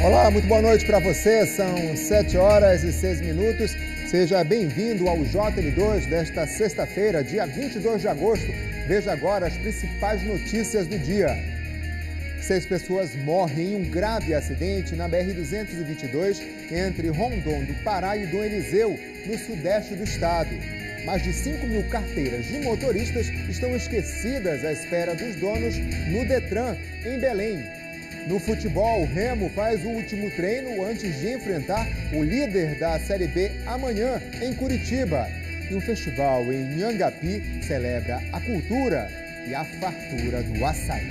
Olá, muito boa noite para você. São 7h06. Seja bem-vindo ao JL2 desta sexta-feira, dia 22 de agosto. Veja agora as principais notícias do dia. 6 pessoas morrem em um grave acidente na BR-222 entre Rondon do Pará e Dom Eliseu, no sudeste do estado. Mais de 5.000 carteiras de motoristas estão esquecidas à espera dos donos no Detran, em Belém. No futebol, o Remo faz o último treino antes de enfrentar o líder da Série B amanhã, em Curitiba. E um festival em Nhangapi celebra a cultura e a fartura do açaí.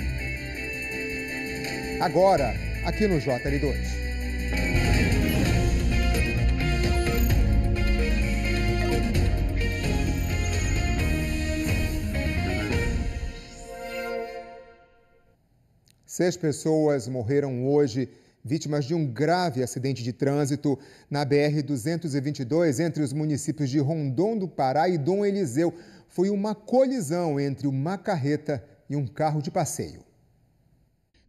Agora, aqui no JL2. 6 pessoas morreram hoje, vítimas de um grave acidente de trânsito na BR-222, entre os municípios de Rondon do Pará e Dom Eliseu. Foi uma colisão entre uma carreta e um carro de passeio.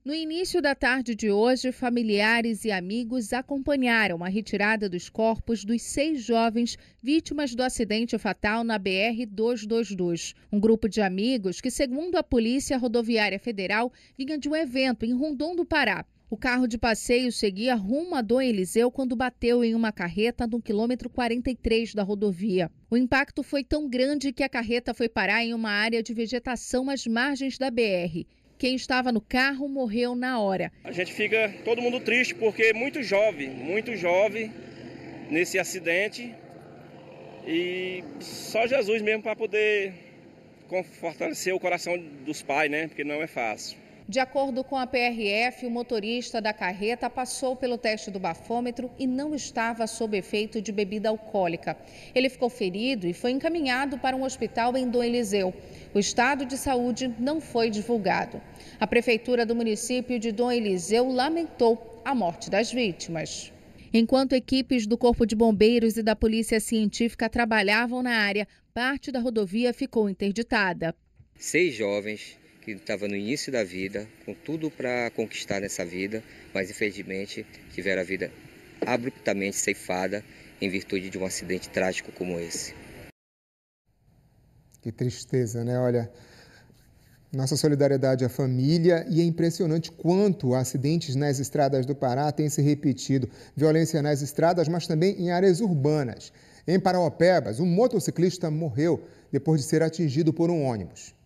No início da tarde de hoje, familiares e amigos acompanharam a retirada dos corpos dos 6 jovens vítimas do acidente fatal na BR-222. Um grupo de amigos que, segundo a Polícia Rodoviária Federal, vinha de um evento em Rondon do Pará. O carro de passeio seguia rumo a Dom Eliseu quando bateu em uma carreta no quilômetro 43 da rodovia. O impacto foi tão grande que a carreta foi parar em uma área de vegetação às margens da BR. Quem estava no carro morreu na hora. A gente fica todo mundo triste porque muito jovem nesse acidente. E só Jesus mesmo para poder fortalecer o coração dos pais, né? Porque não é fácil. De acordo com a PRF, o motorista da carreta passou pelo teste do bafômetro e não estava sob efeito de bebida alcoólica. Ele ficou ferido e foi encaminhado para um hospital em Dom Eliseu. O estado de saúde não foi divulgado. A prefeitura do município de Dom Eliseu lamentou a morte das vítimas. Enquanto equipes do Corpo de Bombeiros e da Polícia Científica trabalhavam na área, parte da rodovia ficou interditada. 6 jovens que estavam no início da vida, com tudo para conquistar nessa vida, mas infelizmente tiveram a vida abruptamente ceifada em virtude de um acidente trágico como esse. Que tristeza, né? Olha, nossa solidariedade à família, e é impressionante quanto acidentes nas estradas do Pará têm se repetido. Violência nas estradas, mas também em áreas urbanas. Em Parauapebas, um motociclista morreu depois de ser atingido por um ônibus.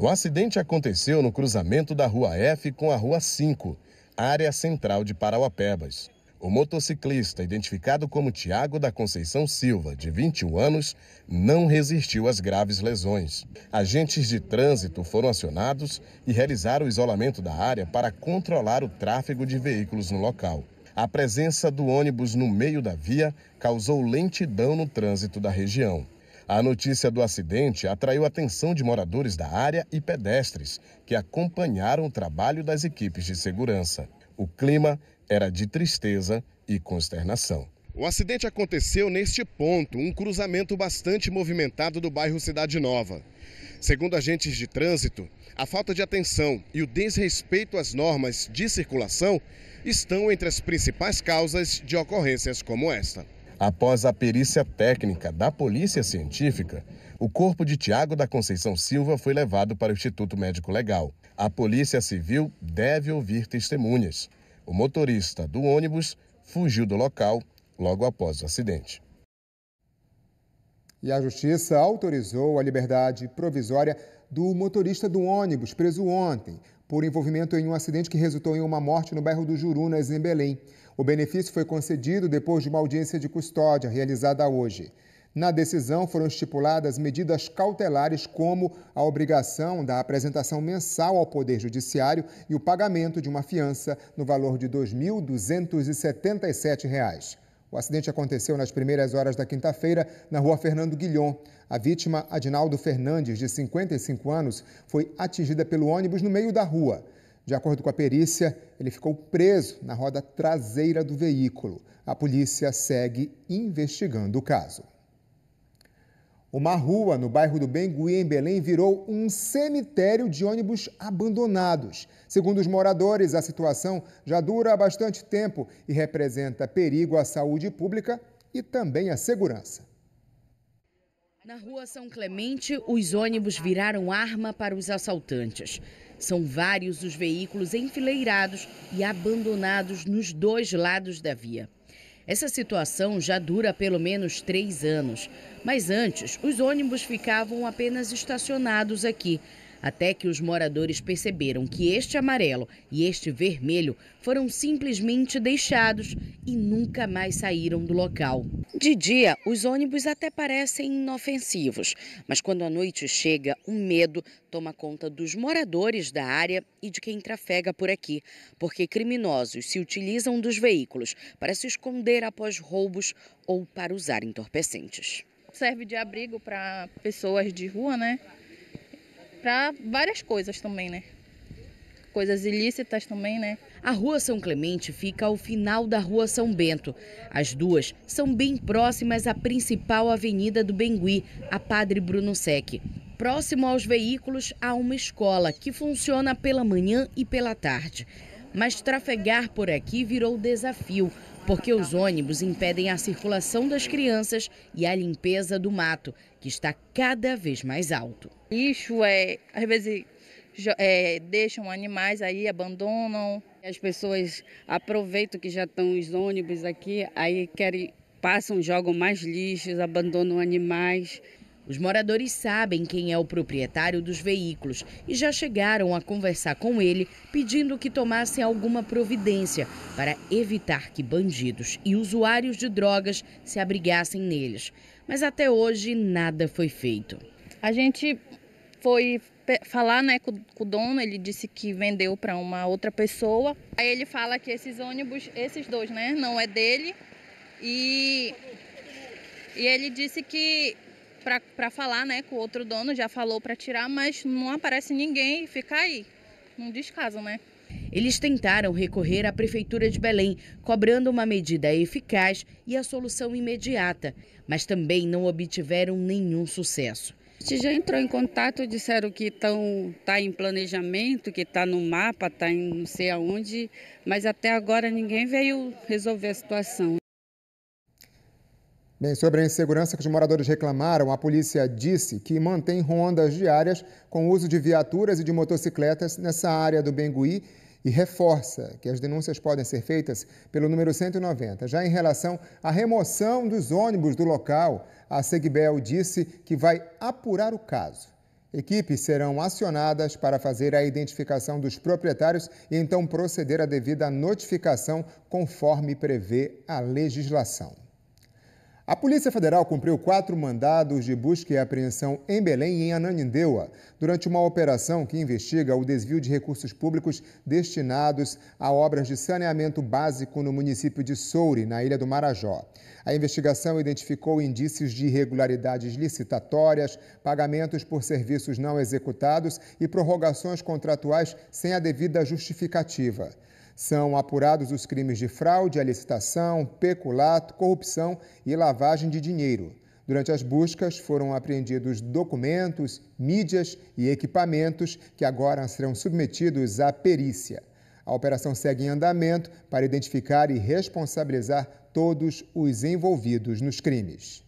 O acidente aconteceu no cruzamento da Rua F com a Rua 5, área central de Parauapebas. O motociclista, identificado como Tiago da Conceição Silva, de 21 anos, não resistiu às graves lesões. Agentes de trânsito foram acionados e realizaram o isolamento da área para controlar o tráfego de veículos no local. A presença do ônibus no meio da via causou lentidão no trânsito da região. A notícia do acidente atraiu a atenção de moradores da área e pedestres, que acompanharam o trabalho das equipes de segurança. O clima era de tristeza e consternação. O acidente aconteceu neste ponto, um cruzamento bastante movimentado do bairro Cidade Nova. Segundo agentes de trânsito, a falta de atenção e o desrespeito às normas de circulação estão entre as principais causas de ocorrências como esta. Após a perícia técnica da Polícia Científica, o corpo de Tiago da Conceição Silva foi levado para o Instituto Médico Legal. A Polícia Civil deve ouvir testemunhas. O motorista do ônibus fugiu do local logo após o acidente. E a Justiça autorizou a liberdade provisória do motorista do ônibus preso ontem por envolvimento em um acidente que resultou em uma morte no bairro do Jurunas, em Belém. O benefício foi concedido depois de uma audiência de custódia realizada hoje. Na decisão foram estipuladas medidas cautelares como a obrigação da apresentação mensal ao Poder Judiciário e o pagamento de uma fiança no valor de R$ 2.277. O acidente aconteceu nas primeiras horas da quinta-feira na rua Fernando Guilhom. A vítima, Adinaldo Fernandes, de 55 anos, foi atingida pelo ônibus no meio da rua. De acordo com a perícia, ele ficou preso na roda traseira do veículo. A polícia segue investigando o caso. Uma rua no bairro do Bengui, em Belém, virou um cemitério de ônibus abandonados. Segundo os moradores, a situação já dura há bastante tempo e representa perigo à saúde pública e também à segurança. Na rua São Clemente, os ônibus viraram arma para os assaltantes. São vários os veículos enfileirados e abandonados nos dois lados da via. Essa situação já dura pelo menos 3 anos, mas antes os ônibus ficavam apenas estacionados aqui, até que os moradores perceberam que este amarelo e este vermelho foram simplesmente deixados e nunca mais saíram do local. De dia, os ônibus até parecem inofensivos, mas quando a noite chega, um medo toma conta dos moradores da área e de quem trafega por aqui, porque criminosos se utilizam dos veículos para se esconder após roubos ou para usar entorpecentes. Serve de abrigo para pessoas de rua, né? Para várias coisas também, né? Coisas ilícitas também, né? A Rua São Clemente fica ao final da Rua São Bento. As duas são bem próximas à principal avenida do Bengui, a Padre Bruno Sec. Próximo aos veículos há uma escola que funciona pela manhã e pela tarde. Mas trafegar por aqui virou desafio, porque os ônibus impedem a circulação das crianças e a limpeza do mato, que está cada vez mais alto. Lixo, às vezes deixam animais aí, abandonam. As pessoas aproveitam que já estão os ônibus aqui, aí passam, jogam mais lixos, abandonam animais. Os moradores sabem quem é o proprietário dos veículos e já chegaram a conversar com ele, pedindo que tomassem alguma providência para evitar que bandidos e usuários de drogas se abrigassem neles. Mas até hoje nada foi feito. A gente foi falar, né, com o dono, ele disse que vendeu para uma outra pessoa. Aí ele fala que esses ônibus, esses dois, né, não é dele. E ele disse que para falar, né, com o outro dono, já falou para tirar, mas não aparece ninguém e fica aí, num descaso, né? Eles tentaram recorrer à Prefeitura de Belém, cobrando uma medida eficaz e a solução imediata, mas também não obtiveram nenhum sucesso. A gente já entrou em contato, disseram que está em planejamento, que está no mapa, está em não sei aonde, mas até agora ninguém veio resolver a situação. Bem, sobre a insegurança que os moradores reclamaram, a polícia disse que mantém rondas diárias com uso de viaturas e de motocicletas nessa área do Bengui e reforça que as denúncias podem ser feitas pelo número 190. Já em relação à remoção dos ônibus do local, a Segbel disse que vai apurar o caso. Equipes serão acionadas para fazer a identificação dos proprietários e então proceder à devida notificação conforme prevê a legislação. A Polícia Federal cumpriu 4 mandados de busca e apreensão em Belém e em Ananindeua, durante uma operação que investiga o desvio de recursos públicos destinados a obras de saneamento básico no município de Soure, na Ilha do Marajó. A investigação identificou indícios de irregularidades licitatórias, pagamentos por serviços não executados e prorrogações contratuais sem a devida justificativa. São apurados os crimes de fraude à licitação, peculato, corrupção e lavagem de dinheiro. Durante as buscas, foram apreendidos documentos, mídias e equipamentos que agora serão submetidos à perícia. A operação segue em andamento para identificar e responsabilizar todos os envolvidos nos crimes.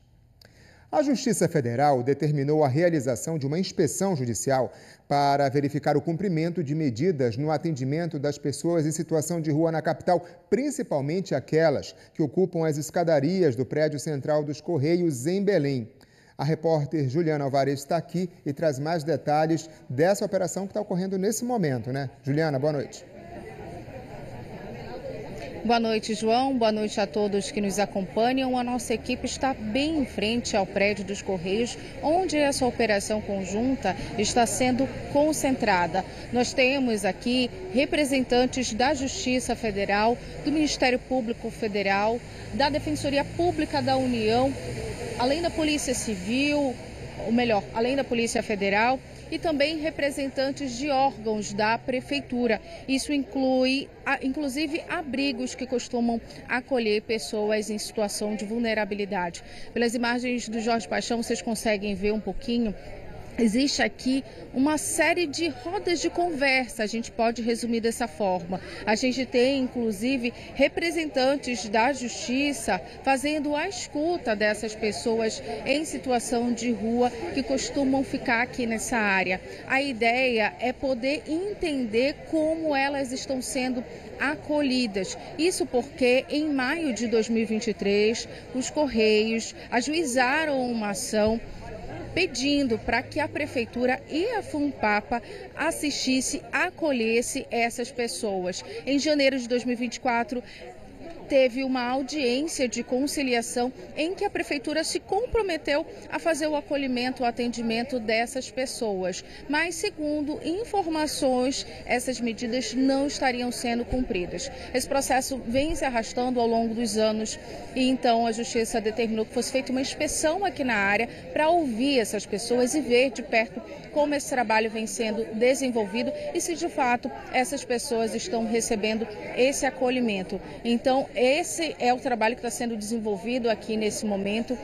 A Justiça Federal determinou a realização de uma inspeção judicial para verificar o cumprimento de medidas no atendimento das pessoas em situação de rua na capital, principalmente aquelas que ocupam as escadarias do prédio central dos Correios em Belém. A repórter Juliana Alvarez está aqui e traz mais detalhes dessa operação que está ocorrendo nesse momento, né? Juliana, boa noite. Boa noite, João. Boa noite a todos que nos acompanham. A nossa equipe está bem em frente ao prédio dos Correios, onde essa operação conjunta está sendo concentrada. Nós temos aqui representantes da Justiça Federal, do Ministério Público Federal, da Defensoria Pública da União, além da Polícia Civil, ou melhor, além da Polícia Federal e também representantes de órgãos da prefeitura. Isso inclui, inclusive, abrigos que costumam acolher pessoas em situação de vulnerabilidade. Pelas imagens do Jorge Paixão, vocês conseguem ver um pouquinho. Existe aqui uma série de rodas de conversa, a gente pode resumir dessa forma. A gente tem, inclusive, representantes da Justiça fazendo a escuta dessas pessoas em situação de rua que costumam ficar aqui nessa área. A ideia é poder entender como elas estão sendo acolhidas. Isso porque, em maio de 2023, os Correios ajuizaram uma ação pedindo para que a Prefeitura e a Funpapa acolhesse essas pessoas. Em janeiro de 2024, teve uma audiência de conciliação em que a Prefeitura se comprometeu a fazer o acolhimento, o atendimento dessas pessoas. Mas, segundo informações, essas medidas não estariam sendo cumpridas. Esse processo vem se arrastando ao longo dos anos e então a Justiça determinou que fosse feita uma inspeção aqui na área para ouvir essas pessoas e ver de perto como esse trabalho vem sendo desenvolvido e se de fato essas pessoas estão recebendo esse acolhimento. Então, esse é o trabalho que está sendo desenvolvido aqui nesse momento.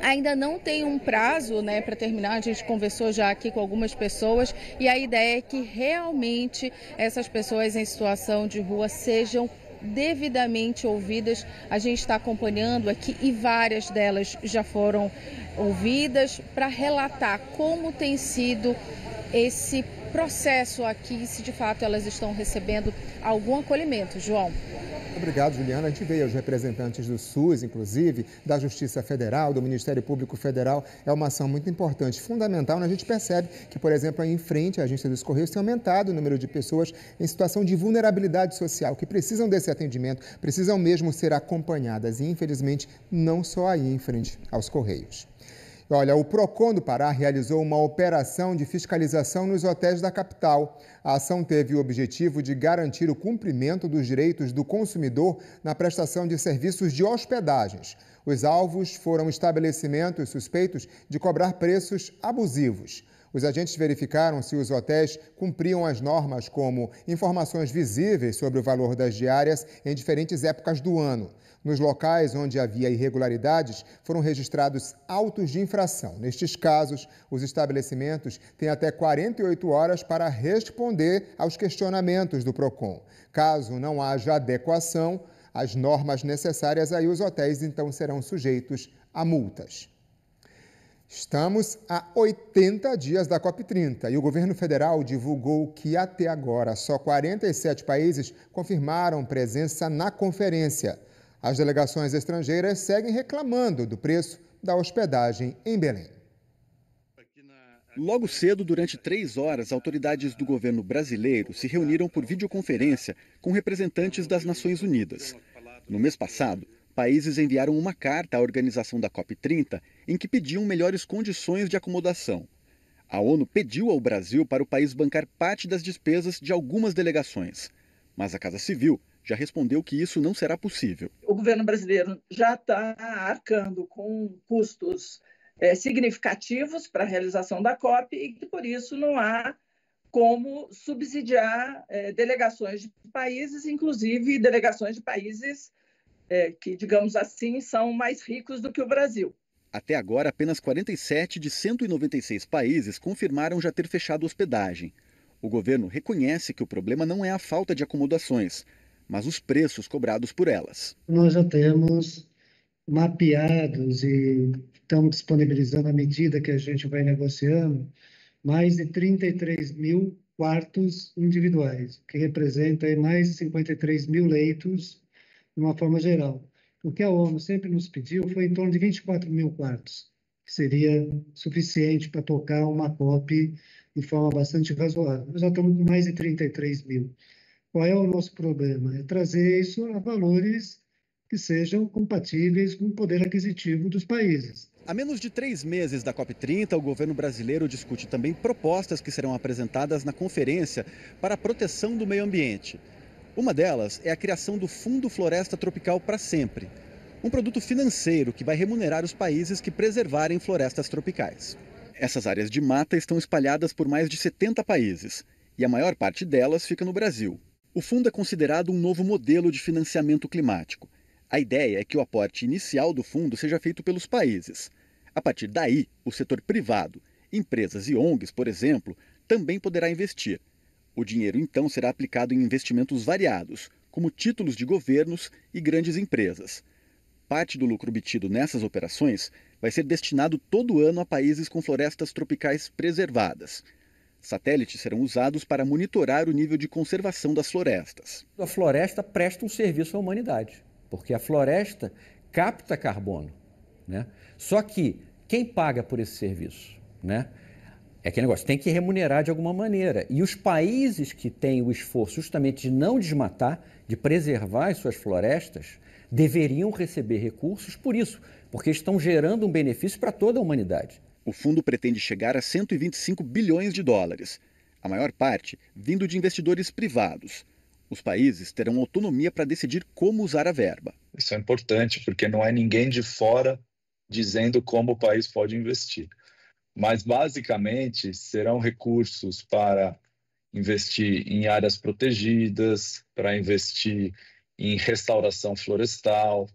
Ainda não tem um prazo, para terminar, a gente conversou já aqui com algumas pessoas e a ideia é que realmente essas pessoas em situação de rua sejam devidamente ouvidas. A gente está acompanhando aqui e várias delas já foram ouvidas para relatar como tem sido esse processo aqui, se de fato elas estão recebendo algum acolhimento. João. Obrigado, Juliana. A gente veio os representantes do SUS, inclusive, da Justiça Federal, do Ministério Público Federal. É uma ação muito importante, fundamental. A gente percebe que, por exemplo, aí em frente, a Agência dos Correios tem aumentado o número de pessoas em situação de vulnerabilidade social, que precisam desse atendimento, precisam mesmo ser acompanhadas. E, infelizmente, não só aí em frente aos Correios. Olha, o PROCON do Pará realizou uma operação de fiscalização nos hotéis da capital. A ação teve o objetivo de garantir o cumprimento dos direitos do consumidor na prestação de serviços de hospedagens. Os alvos foram estabelecimentos suspeitos de cobrar preços abusivos. Os agentes verificaram se os hotéis cumpriam as normas como informações visíveis sobre o valor das diárias em diferentes épocas do ano. Nos locais onde havia irregularidades, foram registrados autos de infração. Nestes casos, os estabelecimentos têm até 48 horas para responder aos questionamentos do PROCON. Caso não haja adequação às normas necessárias, aí os hotéis então serão sujeitos a multas. Estamos a 80 dias da COP30 e o governo federal divulgou que até agora só 47 países confirmaram presença na conferência. As delegações estrangeiras seguem reclamando do preço da hospedagem em Belém. Logo cedo, durante 3 horas, autoridades do governo brasileiro se reuniram por videoconferência com representantes das Nações Unidas. No mês passado, países enviaram uma carta à organização da COP30 em que pediam melhores condições de acomodação. A ONU pediu ao Brasil para o país bancar parte das despesas de algumas delegações, mas a Casa Civil já respondeu que isso não será possível. O governo brasileiro já está arcando com custos significativos para a realização da COP e que, por isso, não há como subsidiar delegações de países, inclusive delegações de países que, digamos assim, são mais ricos do que o Brasil. Até agora, apenas 47 de 196 países confirmaram já ter fechado hospedagem. O governo reconhece que o problema não é a falta de acomodações, mas os preços cobrados por elas. Nós já temos mapeados e estamos disponibilizando à medida que a gente vai negociando mais de 33 mil quartos individuais, que representa mais de 53 mil leitos de uma forma geral. O que a ONU sempre nos pediu foi em torno de 24 mil quartos, que seria suficiente para tocar uma COP de forma bastante razoável. Nós já estamos com mais de 33 mil. Qual é o nosso problema? É trazer isso a valores que sejam compatíveis com o poder aquisitivo dos países. Há menos de 3 meses da COP30, o governo brasileiro discute também propostas que serão apresentadas na conferência para a proteção do meio ambiente. Uma delas é a criação do Fundo Floresta Tropical para Sempre, um produto financeiro que vai remunerar os países que preservarem florestas tropicais. Essas áreas de mata estão espalhadas por mais de 70 países, e a maior parte delas fica no Brasil. O fundo é considerado um novo modelo de financiamento climático. A ideia é que o aporte inicial do fundo seja feito pelos países. A partir daí, o setor privado, empresas e ONGs, por exemplo, também poderá investir. O dinheiro, então, será aplicado em investimentos variados, como títulos de governos e grandes empresas. Parte do lucro obtido nessas operações vai ser destinado todo ano a países com florestas tropicais preservadas. Satélites serão usados para monitorar o nível de conservação das florestas. A floresta presta um serviço à humanidade, porque a floresta capta carbono, né? Só que quem paga por esse serviço, né? É aquele negócio, tem que remunerar de alguma maneira. E os países que têm o esforço justamente de não desmatar, de preservar as suas florestas, deveriam receber recursos por isso, porque estão gerando um benefício para toda a humanidade. O fundo pretende chegar a 125 bilhões de dólares, a maior parte vindo de investidores privados. Os países terão autonomia para decidir como usar a verba. Isso é importante, porque não é ninguém de fora dizendo como o país pode investir. Mas, basicamente, serão recursos para investir em áreas protegidas, para investir em restauração florestal,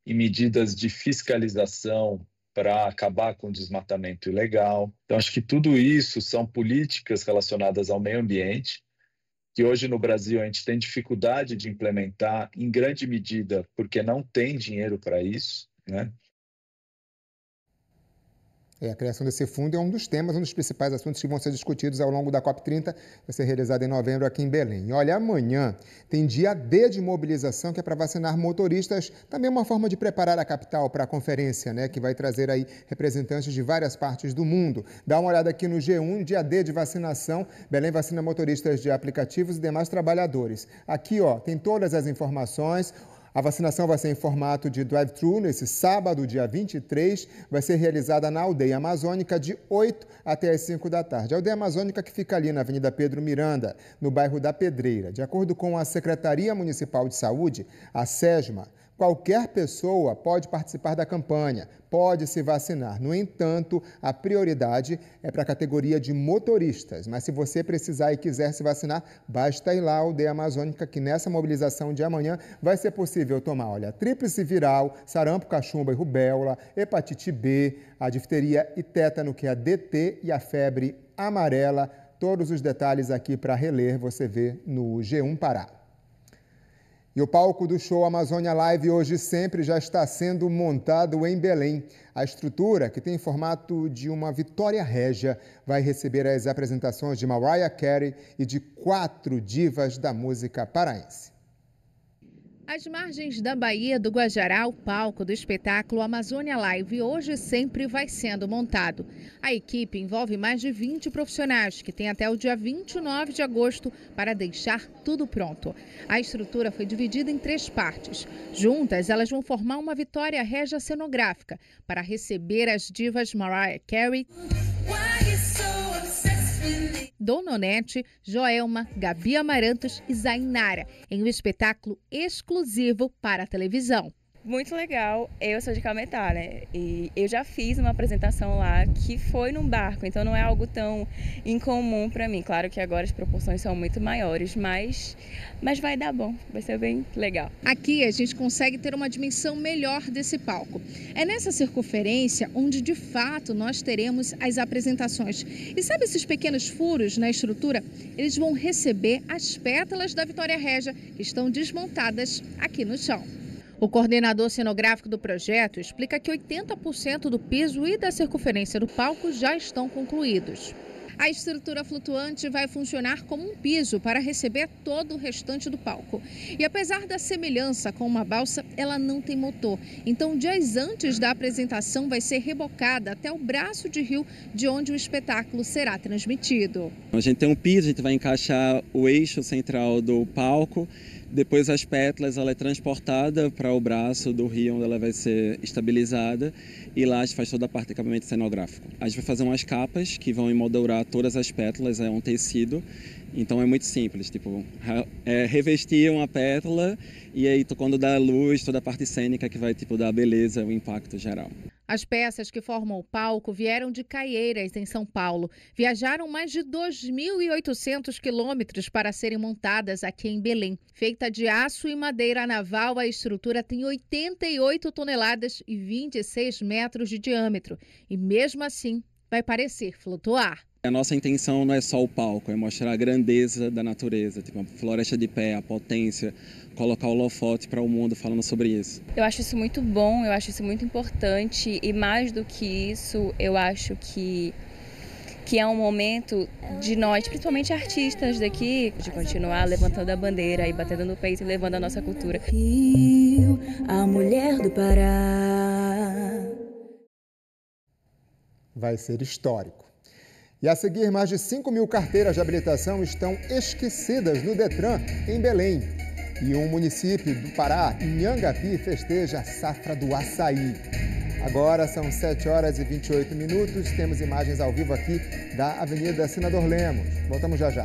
em medidas de fiscalização para acabar com o desmatamento ilegal. Então, acho que tudo isso são políticas relacionadas ao meio ambiente, que hoje no Brasil a gente tem dificuldade de implementar, em grande medida porque não tem dinheiro para isso, né? A criação desse fundo é um dos temas, um dos principais assuntos que vão ser discutidos ao longo da COP30, vai ser realizada em novembro aqui em Belém. E olha, amanhã tem dia D de mobilização, que é para vacinar motoristas, também uma forma de preparar a capital para a conferência, né, que vai trazer aí representantes de várias partes do mundo. Dá uma olhada aqui no G1, dia D de vacinação, Belém vacina motoristas de aplicativos e demais trabalhadores. Aqui, ó, tem todas as informações. A vacinação vai ser em formato de drive-thru nesse sábado, dia 23, vai ser realizada na Aldeia Amazônica de 8 até as 5 da tarde. A Aldeia Amazônica que fica ali na Avenida Pedro Miranda, no bairro da Pedreira. De acordo com a Secretaria Municipal de Saúde, a SESMA, qualquer pessoa pode participar da campanha, pode se vacinar. No entanto, a prioridade é para a categoria de motoristas. Mas se você precisar e quiser se vacinar, basta ir lá à Aldeia Amazônica, que nessa mobilização de amanhã vai ser possível tomar, olha, tríplice viral, sarampo, cachumba e rubéola, hepatite B, a difteria e tétano, que é a DT, e a febre amarela. Todos os detalhes aqui para reler, você vê no G1 Pará. E o palco do show Amazônia Live Hoje Sempre já está sendo montado em Belém. A estrutura, que tem formato de uma Vitória Régia, vai receber as apresentações de Mariah Carey e de 4 divas da música paraense. Às margens da Baía do Guajará, o palco do espetáculo Amazônia Live Hoje Sempre vai sendo montado. A equipe envolve mais de 20 profissionais, que têm até o dia 29 de agosto para deixar tudo pronto. A estrutura foi dividida em 3 partes. Juntas, elas vão formar uma Vitória Régia cenográfica para receber as divas Mariah Carey, Dona Onete, Joelma, Gabi Amarantos e Zainara, em um espetáculo exclusivo para a televisão. Muito legal. Eu sou de Cametá, né? E eu já fiz uma apresentação lá que foi num barco, então não é algo tão incomum para mim. Claro que agora as proporções são muito maiores, mas vai dar bom, vai ser bem legal. Aqui a gente consegue ter uma dimensão melhor desse palco. É nessa circunferência onde de fato nós teremos as apresentações. E sabe esses pequenos furos na estrutura? Eles vão receber as pétalas da Vitória Régia que estão desmontadas aqui no chão. O coordenador cenográfico do projeto explica que 80% do piso e da circunferência do palco já estão concluídos. A estrutura flutuante vai funcionar como um piso para receber todo o restante do palco. E apesar da semelhança com uma balsa, ela não tem motor. Então, dias antes da apresentação, vai ser rebocada até o braço de rio de onde o espetáculo será transmitido. A gente tem um piso, a gente vai encaixar o eixo central do palco. Depois as pétalas, ela é transportada para o braço do rio, onde ela vai ser estabilizada, e lá a gente faz toda a parte de acabamento cenográfico. A gente vai fazer umas capas que vão emoldurar todas as pétalas, é um tecido, então é muito simples, tipo, revestir uma pétala e aí quando dá a luz, toda a parte cênica que vai tipo dar a beleza, o impacto geral. As peças que formam o palco vieram de Caieiras, em São Paulo. Viajaram mais de 2.800 quilômetros para serem montadas aqui em Belém. Feita de aço e madeira naval, a estrutura tem 88 toneladas e 26 metros de diâmetro. E mesmo assim, vai parecer flutuar. A nossa intenção não é só o palco, é mostrar a grandeza da natureza, tipo a floresta de pé, a potência, colocar o holofote para o mundo falando sobre isso. Eu acho isso muito bom, eu acho isso muito importante e mais do que isso, eu acho que é um momento de nós, principalmente artistas daqui, de continuar levantando a bandeira e batendo no peito e levando a nossa cultura. Rio, a mulher do Pará. Vai ser histórico. E a seguir, mais de 5.000 carteiras de habilitação estão esquecidas no Detran, em Belém. E um município do Pará, Inhangapi, festeja a safra do açaí. Agora são 7h28. Temos imagens ao vivo aqui da Avenida Senador Lemos. Voltamos já já.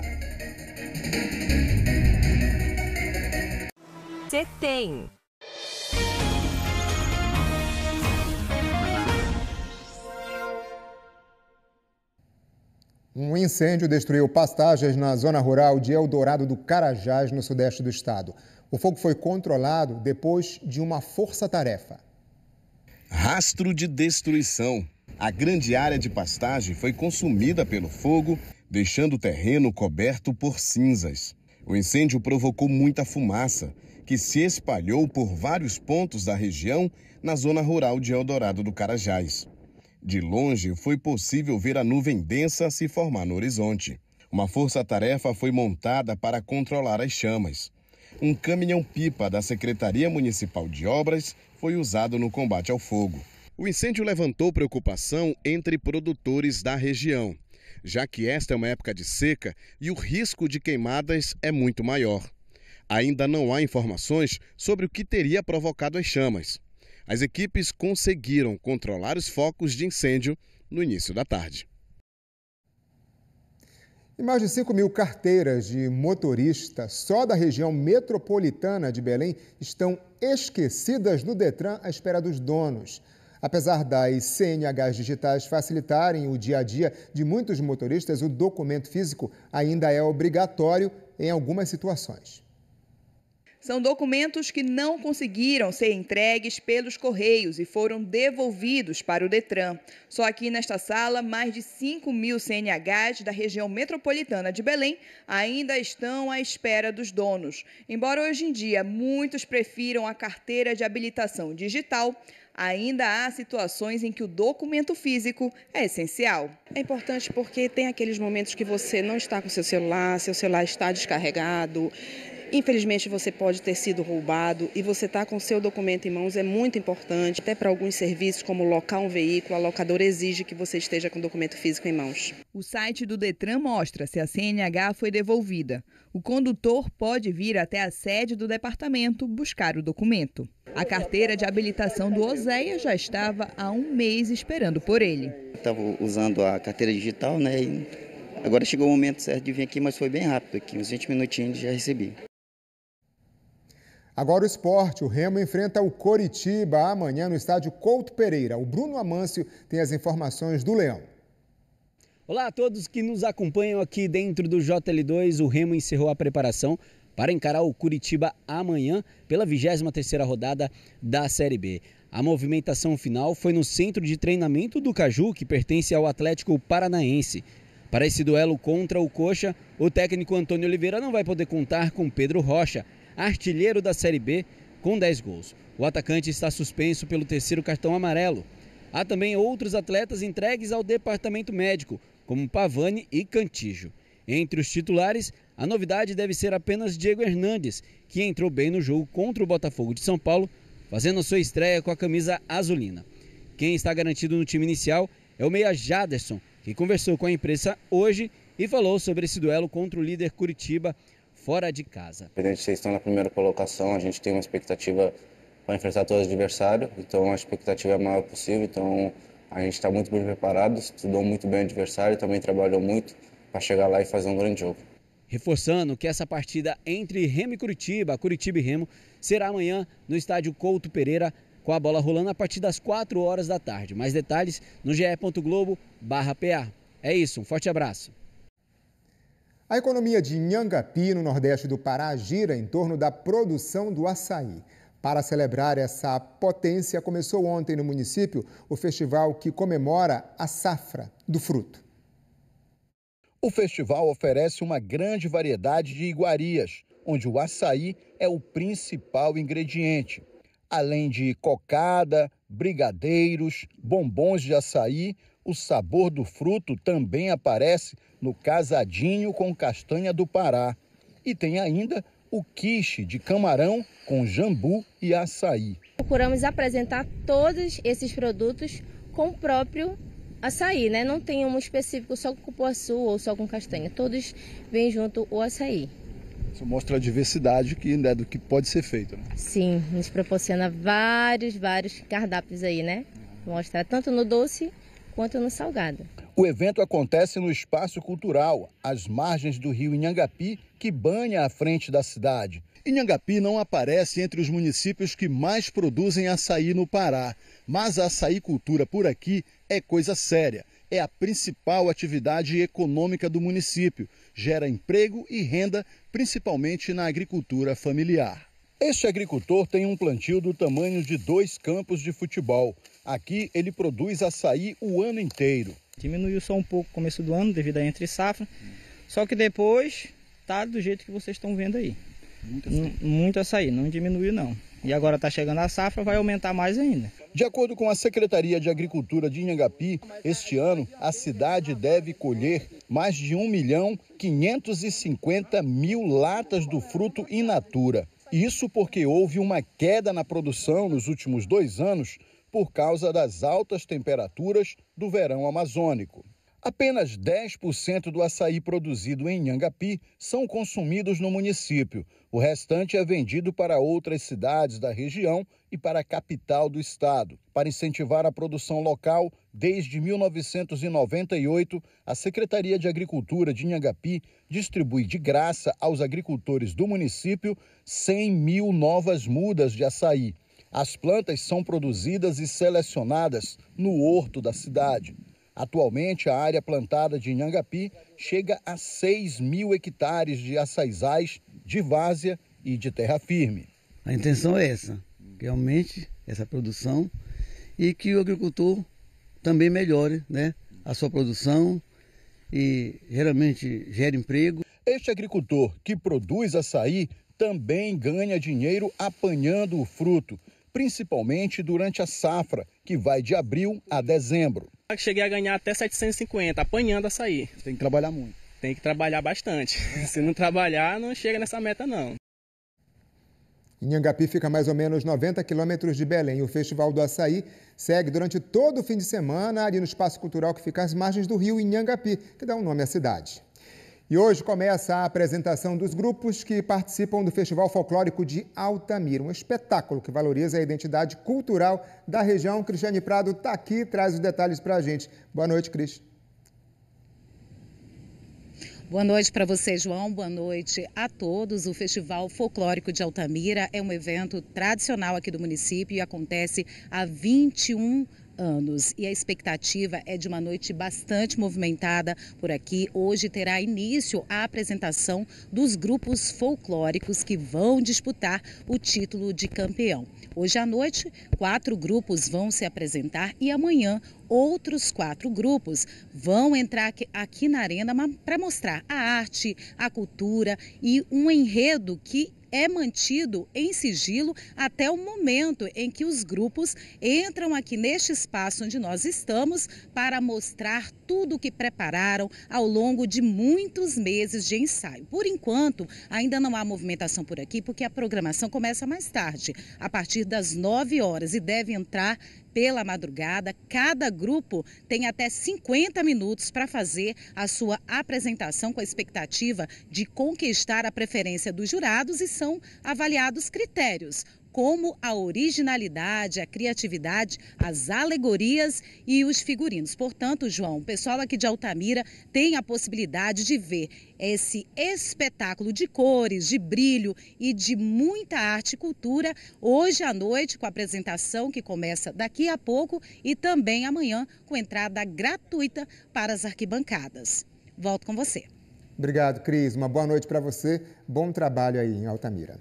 Você tem. Um incêndio destruiu pastagens na zona rural de Eldorado do Carajás, no sudeste do estado. O fogo foi controlado depois de uma força-tarefa. Rastro de destruição. A grande área de pastagem foi consumida pelo fogo, deixando o terreno coberto por cinzas. O incêndio provocou muita fumaça, que se espalhou por vários pontos da região na zona rural de Eldorado do Carajás. De longe, foi possível ver a nuvem densa se formar no horizonte. Uma força-tarefa foi montada para controlar as chamas. Um caminhão-pipa da Secretaria Municipal de Obras foi usado no combate ao fogo. O incêndio levantou preocupação entre produtores da região, já que esta é uma época de seca e o risco de queimadas é muito maior. Ainda não há informações sobre o que teria provocado as chamas. As equipes conseguiram controlar os focos de incêndio no início da tarde. E mais de 5.000 carteiras de motorista só da região metropolitana de Belém estão esquecidas no Detran à espera dos donos. Apesar das CNHs digitais facilitarem o dia a dia de muitos motoristas, o documento físico ainda é obrigatório em algumas situações. São documentos que não conseguiram ser entregues pelos Correios e foram devolvidos para o Detran. Só aqui nesta sala, mais de 5.000 CNHs da região metropolitana de Belém ainda estão à espera dos donos. Embora hoje em dia muitos prefiram a carteira de habilitação digital, ainda há situações em que o documento físico é essencial. É importante porque tem aqueles momentos que você não está com seu celular está descarregado. Infelizmente, você pode ter sido roubado e você está com o seu documento em mãos, é muito importante. Até para alguns serviços, como locar um veículo, a locadora exige que você esteja com o documento físico em mãos. O site do Detran mostra se a CNH foi devolvida. O condutor pode vir até a sede do departamento buscar o documento. A carteira de habilitação do Oséia já estava há um mês esperando por ele. Estava usando a carteira digital, né? E agora chegou o momento certo de vir aqui, mas foi bem rápido aqui, uns 20 minutinhos já recebi. Agora o esporte, o Remo enfrenta o Coritiba amanhã no estádio Couto Pereira. O Bruno Amâncio tem as informações do Leão. Olá a todos que nos acompanham aqui dentro do JL2. O Remo encerrou a preparação para encarar o Coritiba amanhã pela 23ª rodada da Série B. A movimentação final foi no centro de treinamento do Caju, que pertence ao Atlético Paranaense. Para esse duelo contra o Coxa, o técnico Antônio Oliveira não vai poder contar com Pedro Rocha, artilheiro da Série B, com 10 gols. O atacante está suspenso pelo 3º cartão amarelo. Há também outros atletas entregues ao departamento médico, como Pavani e Cantijo. Entre os titulares, a novidade deve ser apenas Diego Hernandes, que entrou bem no jogo contra o Botafogo de São Paulo, fazendo sua estreia com a camisa azulina. Quem está garantido no time inicial é o meia Jaderson, que conversou com a imprensa hoje e falou sobre esse duelo contra o líder Coritiba, fora de casa. Independente de vocês estão na primeira colocação, a gente tem uma expectativa para enfrentar todos os adversários, então a expectativa é a maior possível, então a gente está muito bem preparado, estudou muito bem o adversário, também trabalhou muito para chegar lá e fazer um grande jogo. Reforçando que essa partida entre Remo e Coritiba e Remo, será amanhã no estádio Couto Pereira, com a bola rolando a partir das 4 horas da tarde. Mais detalhes no ge.globo/PA. É isso, um forte abraço. A economia de Inhangapi, no nordeste do Pará, gira em torno da produção do açaí. Para celebrar essa potência, começou ontem no município o festival que comemora a safra do fruto. O festival oferece uma grande variedade de iguarias, onde o açaí é o principal ingrediente. Além de cocada, brigadeiros, bombons de açaí, o sabor do fruto também aparece no casadinho com castanha do Pará. E tem ainda o quiche de camarão com jambu e açaí. Procuramos apresentar todos esses produtos com o próprio açaí, né? Não tem um específico só com cupuaçu ou só com castanha. Todos vêm junto o açaí. Isso mostra a diversidade do que pode ser feito, né? Sim, nos proporciona vários cardápios aí, né? Mostra tanto no doce quanto no salgado. O evento acontece no Espaço Cultural, às margens do rio Inhangapi, que banha a frente da cidade. Inhangapi não aparece entre os municípios que mais produzem açaí no Pará, mas a açaicultura por aqui é coisa séria. É a principal atividade econômica do município. Gera emprego e renda, principalmente na agricultura familiar. Este agricultor tem um plantio do tamanho de 2 campos de futebol. Aqui ele produz açaí o ano inteiro. Diminuiu só um pouco no começo do ano devido à entre safra, só que depois tá do jeito que vocês estão vendo aí. Muito açaí, não diminuiu não. E agora está chegando a safra, vai aumentar mais ainda. De acordo com a Secretaria de Agricultura de Inhangapi, este ano a cidade deve colher mais de 1.550.000 latas do fruto in natura. Isso porque houve uma queda na produção nos últimos 2 anos por causa das altas temperaturas do verão amazônico. Apenas 10% do açaí produzido em Inhangapi são consumidos no município. O restante é vendido para outras cidades da região e para a capital do estado. Para incentivar a produção local, desde 1998, a Secretaria de Agricultura de Inhangapi distribui de graça aos agricultores do município 100.000 novas mudas de açaí. As plantas são produzidas e selecionadas no horto da cidade. Atualmente, a área plantada de Inhangapi chega a 6.000 hectares de açaizais, de várzea e de terra firme. A intenção é essa, que aumente essa produção e que o agricultor também melhore, né, a sua produção e geralmente gere emprego. Este agricultor que produz açaí também ganha dinheiro apanhando o fruto, principalmente durante a safra, que vai de abril a dezembro. Cheguei a ganhar até 750, apanhando açaí. Tem que trabalhar muito. Tem que trabalhar bastante. Se não trabalhar, não chega nessa meta, não. Inhangapi fica a mais ou menos 90 quilômetros de Belém. O Festival do Açaí segue durante todo o fim de semana ali no Espaço Cultural que fica às margens do rio Inhangapi, que dá um nome à cidade. E hoje começa a apresentação dos grupos que participam do Festival Folclórico de Altamira, um espetáculo que valoriza a identidade cultural da região. Cristiane Prado está aqui e traz os detalhes para a gente. Boa noite, Cris. Boa noite para você, João. Boa noite a todos. O Festival Folclórico de Altamira é um evento tradicional aqui do município e acontece há 21 anos. E a expectativa é de uma noite bastante movimentada por aqui. Hoje terá início a apresentação dos grupos folclóricos que vão disputar o título de campeão. Hoje à noite, 4 grupos vão se apresentar e amanhã outros 4 grupos vão entrar aqui na arena para mostrar a arte, a cultura e um enredo que é mantido em sigilo até o momento em que os grupos entram aqui neste espaço onde nós estamos para mostrar tudo o que prepararam ao longo de muitos meses de ensaio. Por enquanto, ainda não há movimentação por aqui, porque a programação começa mais tarde, a partir das 9 horas e deve entrar pela madrugada. Cada grupo tem até 50 minutos para fazer a sua apresentação com a expectativa de conquistar a preferência dos jurados e são avaliados critérios como a originalidade, a criatividade, as alegorias e os figurinos. Portanto, João, o pessoal aqui de Altamira tem a possibilidade de ver esse espetáculo de cores, de brilho e de muita arte e cultura hoje à noite, com a apresentação que começa daqui a pouco e também amanhã com entrada gratuita para as arquibancadas. Volto com você. Obrigado, Cris. Uma boa noite para você. Bom trabalho aí em Altamira.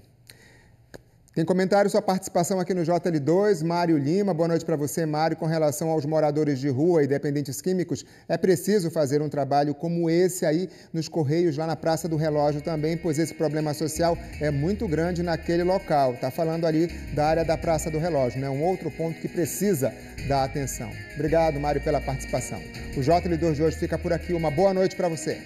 Tem comentário, sua participação aqui no JL2, Mário Lima. Boa noite para você, Mário. Com relação aos moradores de rua e dependentes químicos, é preciso fazer um trabalho como esse aí nos Correios, lá na Praça do Relógio também, pois esse problema social é muito grande naquele local. Está falando ali da área da Praça do Relógio, né? Um outro ponto que precisa dar atenção. Obrigado, Mário, pela participação. O JL2 de hoje fica por aqui. Uma boa noite para você.